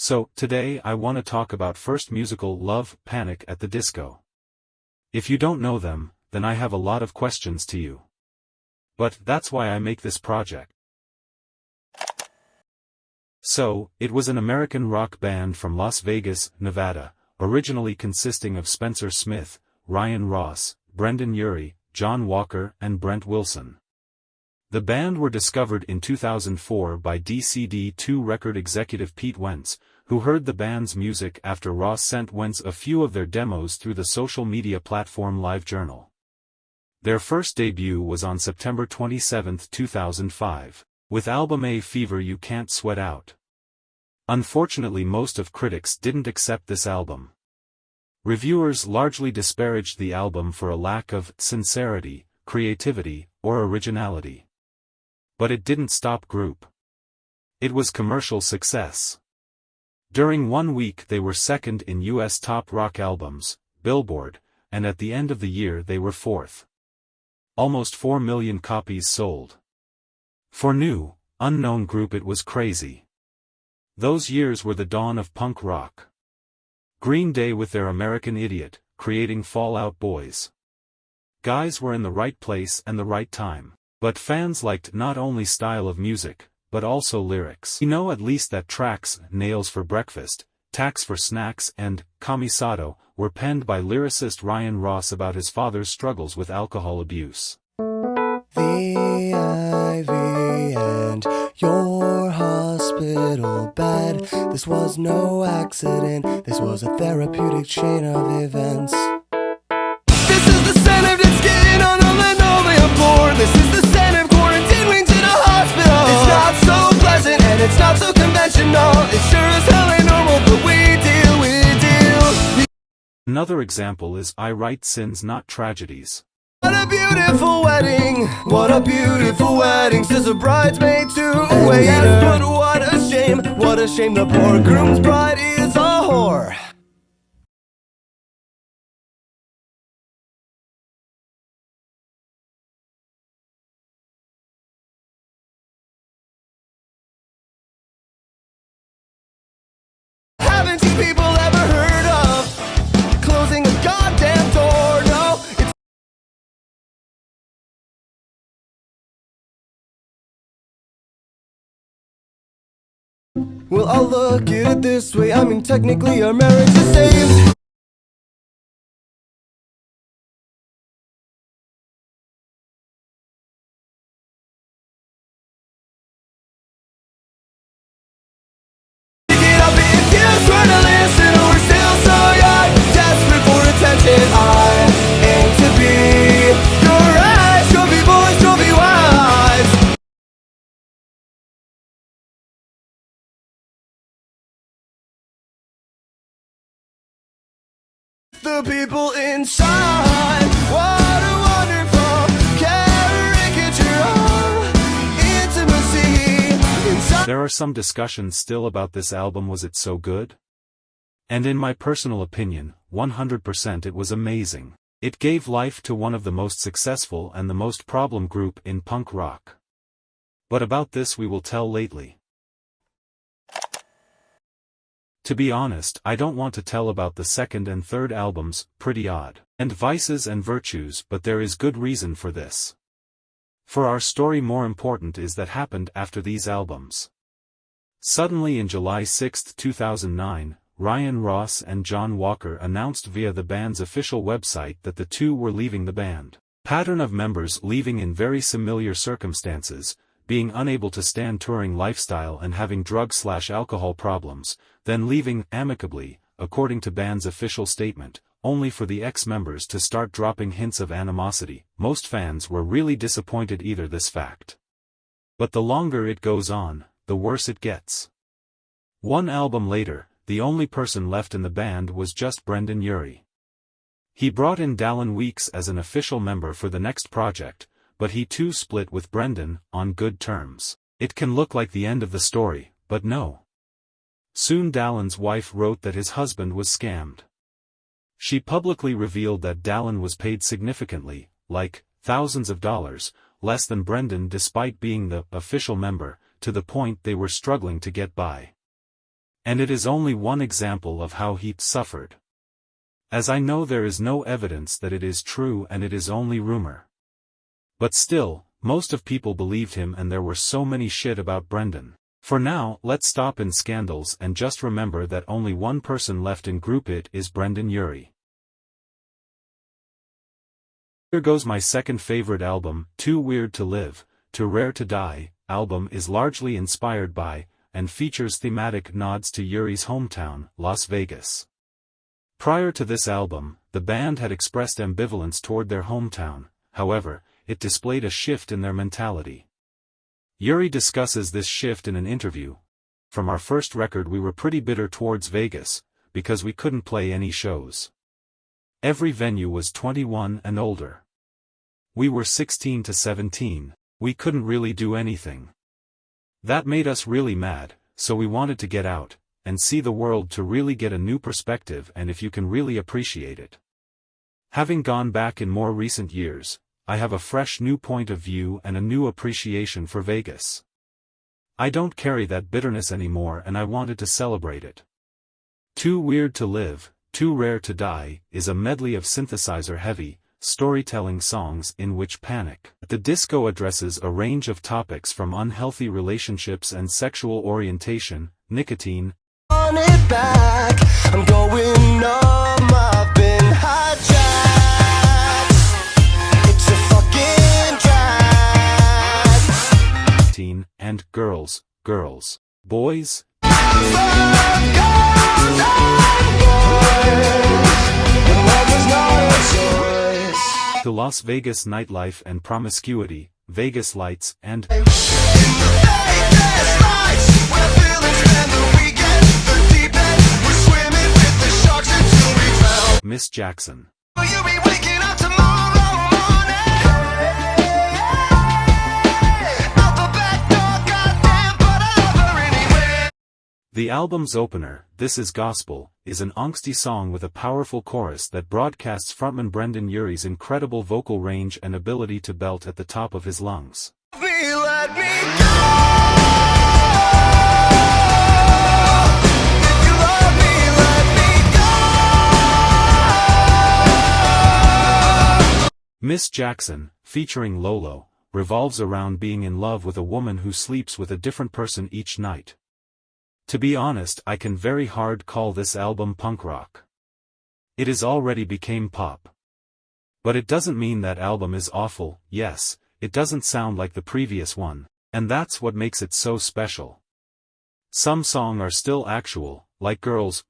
So, today I want to talk about first musical Love, Panic at the Disco. If you don't know them, then I have a lot of questions to you. But that's why I make this project. So, it was an American rock band from Las Vegas, Nevada, originally consisting of Spencer Smith, Ryan Ross, Brendon Urie, John Walker and Brent Wilson. The band were discovered in 2004 by DCD2 record executive Pete Wentz, who heard the band's music after Ross sent Wentz a few of their demos through the social media platform LiveJournal. Their first debut was on September 27, 2005, with album A Fever You Can't Sweat Out. Unfortunately, most of critics didn't accept this album. Reviewers largely disparaged the album for a lack of sincerity, creativity, or originality. But it didn't stop group. It was commercial success. During 1 week they were second in U.S. Top Rock Albums, Billboard, and at the end of the year they were fourth. Almost 4 million copies sold. For new, unknown group it was crazy. Those years were the dawn of punk rock. Green Day with their American Idiot, creating Fall Out Boys. Guys were in the right place and the right time. But fans liked not only style of music, but also lyrics. You know at least that tracks, Nails for Breakfast, Tax for Snacks and Camisado, were penned by lyricist Ryan Ross about his father's struggles with alcohol abuse. The ivy and your hospital bed. This was no accident, this was a therapeutic chain of events. This is the scent of dead skin on a linoleum floor. This is the scent of quarantine wings in a hospital. It's not so pleasant and it's not so conventional. It sure as hell ain't normal, but we deal. Another example is I Write Sins Not Tragedies. What a beautiful wedding, what a beautiful wedding, says a bridesmaid to a waiter. Yes, but what a shame the poor groom's bride is a whore. Haven't you people ever heard of closing a goddamn door? No, it's well, I'll look at it this way. I mean, technically our marriage is saved. The people inside, what a wonderful caricature of intimacy inside. There are some discussions still about this album. Was it so good? And in my personal opinion, 100% it was amazing. It gave life to one of the most successful and the most problem group in punk rock. But about this we will tell lately. To be honest, I don't want to tell about the second and third albums, Pretty Odd, and Vices and Virtues, but there is good reason for this. For our story, more important is that happened after these albums. Suddenly in July 6, 2009, Ryan Ross and John Walker announced via the band's official website that the two were leaving the band. Pattern of members leaving in very similar circumstances, being unable to stand touring lifestyle and having drug/alcohol problems, then leaving amicably, according to band's official statement, only for the ex-members to start dropping hints of animosity. Most fans were really disappointed either this fact. But the longer it goes on, the worse it gets. One album later, the only person left in the band was just Brendon Urie. He brought in Dallon Weekes as an official member for the next project, but he too split with Brendon, on good terms. It can look like the end of the story, but no. Soon Dallon's wife wrote that his husband was scammed. She publicly revealed that Dallon was paid significantly, like thousands of dollars, less than Brendon despite being the official member, to the point they were struggling to get by. And it is only one example of how he suffered. As I know there is no evidence that it is true and it is only rumor. But still, most of people believed him and there were so many shit about Brendan. For now, let's stop in scandals and just remember that only one person left in Group It is Brendon Urie. Here goes my second favorite album, Too Weird to Live, Too Rare to Die. Album is largely inspired by, and features thematic nods to Urie's hometown, Las Vegas. Prior to this album, the band had expressed ambivalence toward their hometown, however, it displayed a shift in their mentality. Urie discusses this shift in an interview. From our first record we were pretty bitter towards Vegas, because we couldn't play any shows. Every venue was 21 and older. We were 16 to 17, we couldn't really do anything. That made us really mad, so we wanted to get out, and see the world to really get a new perspective and if you can really appreciate it. Having gone back in more recent years, I have a fresh new point of view and a new appreciation for Vegas. I don't carry that bitterness anymore and I wanted to celebrate it. Too Weird to Live, Too Rare to Die is a medley of synthesizer-heavy, storytelling songs in which Panic! At the Disco addresses a range of topics from unhealthy relationships and sexual orientation, nicotine, On it back, I'm going numb, I've been hijacked. It's a fucking drag. and girls, boys. To Las Vegas nightlife and promiscuity, Vegas lights and Miss Jackson. The album's opener, This Is Gospel, is an angsty song with a powerful chorus that broadcasts frontman Brendon Urie's incredible vocal range and ability to belt at the top of his lungs. Let me Miss Jackson, featuring Lolo, revolves around being in love with a woman who sleeps with a different person each night. To be honest, I can very hard call this album punk rock. It is already became pop. But it doesn't mean that album is awful. Yes, it doesn't sound like the previous one, and that's what makes it so special. Some songs are still actual, like Girls,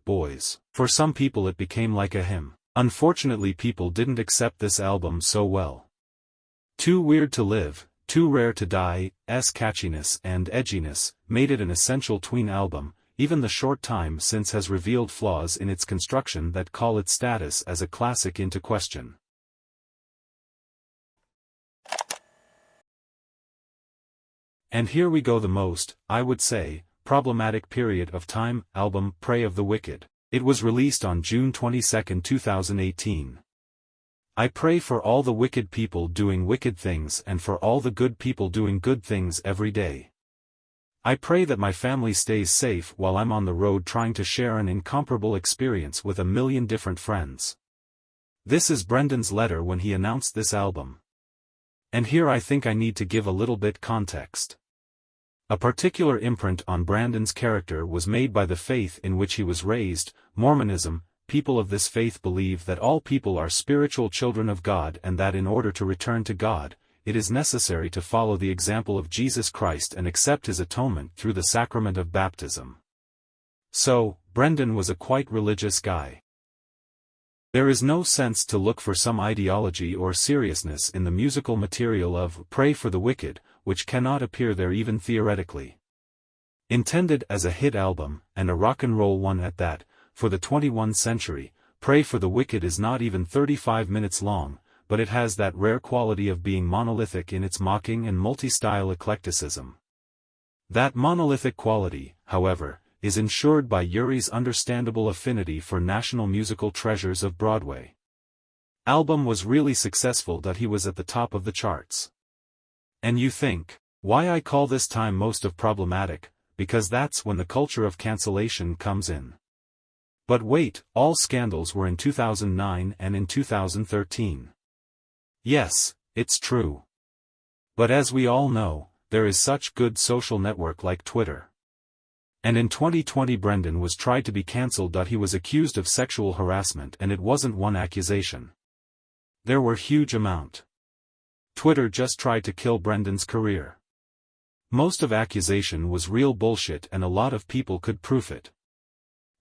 Boys. For some people it became like a hymn. Unfortunately people didn't accept this album so well. Too Weird to Live, Too Rare to Die's catchiness and edginess made it an essential tween album. Even the short time since has revealed flaws in its construction that call its status as a classic into question. And here we go, the most, I would say, problematic period of time, album, Prey of the Wicked. It was released on June 22, 2018. I pray for all the wicked people doing wicked things and for all the good people doing good things every day. I pray that my family stays safe while I'm on the road trying to share an incomparable experience with a million different friends. This is Brendon's letter when he announced this album. And here I think I need to give a little bit context. A particular imprint on Brendon's character was made by the faith in which he was raised, Mormonism. People of this faith believe that all people are spiritual children of God and that in order to return to God, it is necessary to follow the example of Jesus Christ and accept his atonement through the sacrament of baptism. So, Brendon was a quite religious guy. There is no sense to look for some ideology or seriousness in the musical material of Pray for the Wicked, which cannot appear there even theoretically. Intended as a hit album, and a rock and roll one at that, for the 21st century, Pray for the Wicked is not even 35 minutes long, but it has that rare quality of being monolithic in its mocking and multi-style eclecticism. That monolithic quality, however, is ensured by Urie's understandable affinity for national musical treasures of Broadway. Album was really successful that he was at the top of the charts. And you think, why I call this time most of problematic, because that's when the culture of cancellation comes in. But wait, all scandals were in 2009 and in 2013. Yes, it's true. But as we all know, there is such good social network like Twitter. And in 2020 Brendan was tried to be cancelled. He was accused of sexual harassment, and it wasn't one accusation. There were huge amount. Twitter just tried to kill Brendan's career. Most of accusation was real bullshit and a lot of people could prove it.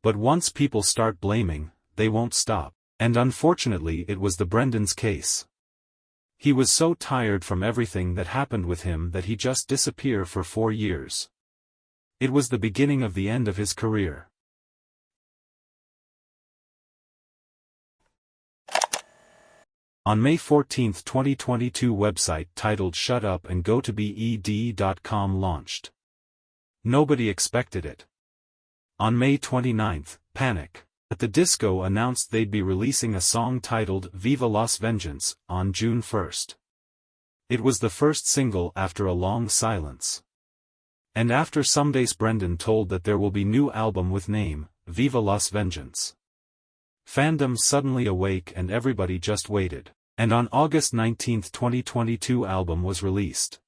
But once people start blaming, they won't stop, and unfortunately it was the Brendan's case. He was so tired from everything that happened with him that he just disappeared for 4 years. It was the beginning of the end of his career. On May 14, 2022, website titled shutupandgotobed.com launched. Nobody expected it. On May 29, Panic! At the Disco announced they'd be releasing a song titled Viva Las Vengeance on June 1. It was the first single after a long silence. And after some days Brendan told that there will be new album with name, Viva Las Vengeance. Fandom suddenly awake and everybody just waited. And on August 19, 2022 album was released.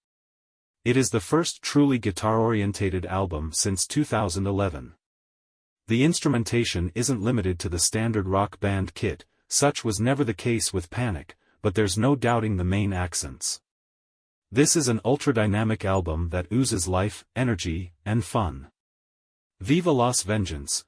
It is the first truly guitar-orientated album since 2011. The instrumentation isn't limited to the standard rock band kit, such was never the case with Panic, but there's no doubting the main accents. This is an ultra-dynamic album that oozes life, energy, and fun. Viva Las Vengeance.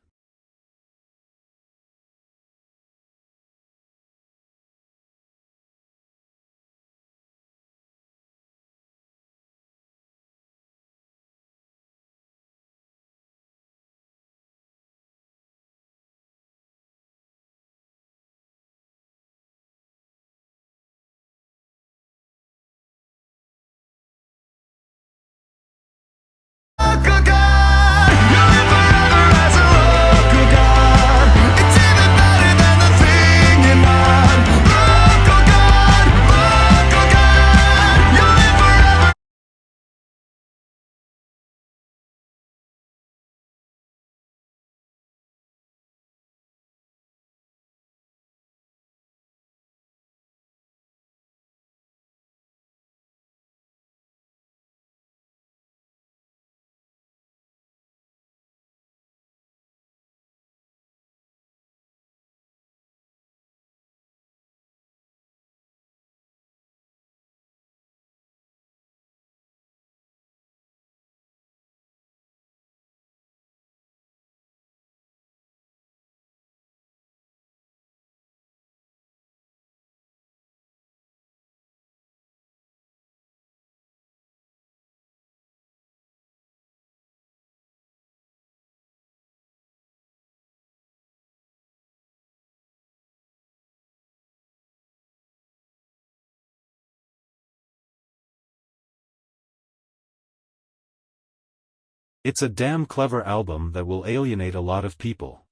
It's a damn clever album that will alienate a lot of people.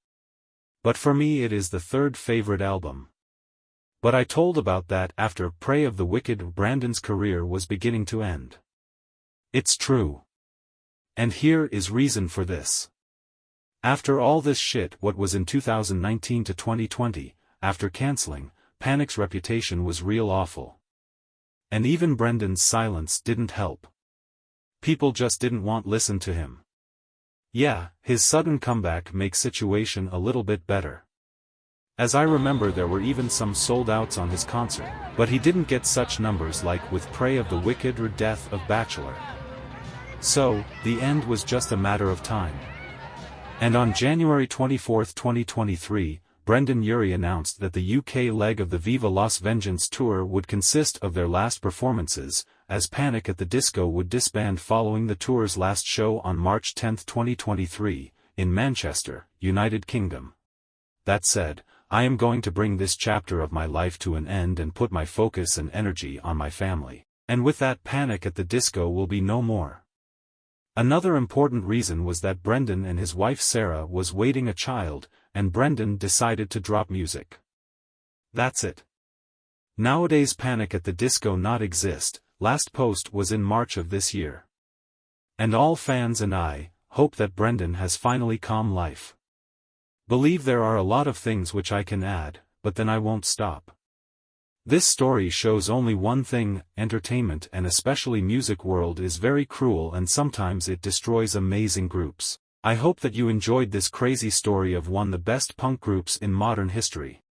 But for me it is the third favorite album. But I told about that after Prey of the Wicked. Brendan's career was beginning to end. It's true. And here is reason for this. After all this shit, what was in 2019 to 2020, after cancelling, Panic's reputation was real awful. And even Brendan's silence didn't help. People just didn't want listen to him. Yeah, his sudden comeback makes situation a little bit better. As I remember, there were even some sold outs on his concert, but he didn't get such numbers like with Prey of the Wicked or Death of Bachelor. So, the end was just a matter of time. And on January 24, 2023, Brendon Urie announced that the UK leg of the Viva Las Vengeance tour would consist of their last performances, as Panic! At the Disco would disband following the tour's last show on March 10, 2023, in Manchester, United Kingdom. That said, I am going to bring this chapter of my life to an end and put my focus and energy on my family. And with that, Panic! At the Disco will be no more. Another important reason was that Brendan and his wife Sarah was waiting a child, and Brendan decided to drop music. That's it. Nowadays Panic! At the Disco not exist. Last post was in March of this year. And all fans and I hope that Brendan has finally calm life. Believe there are a lot of things which I can add, but then I won't stop. This story shows only one thing: entertainment and especially music world is very cruel and sometimes it destroys amazing groups. I hope that you enjoyed this crazy story of one of the best punk groups in modern history.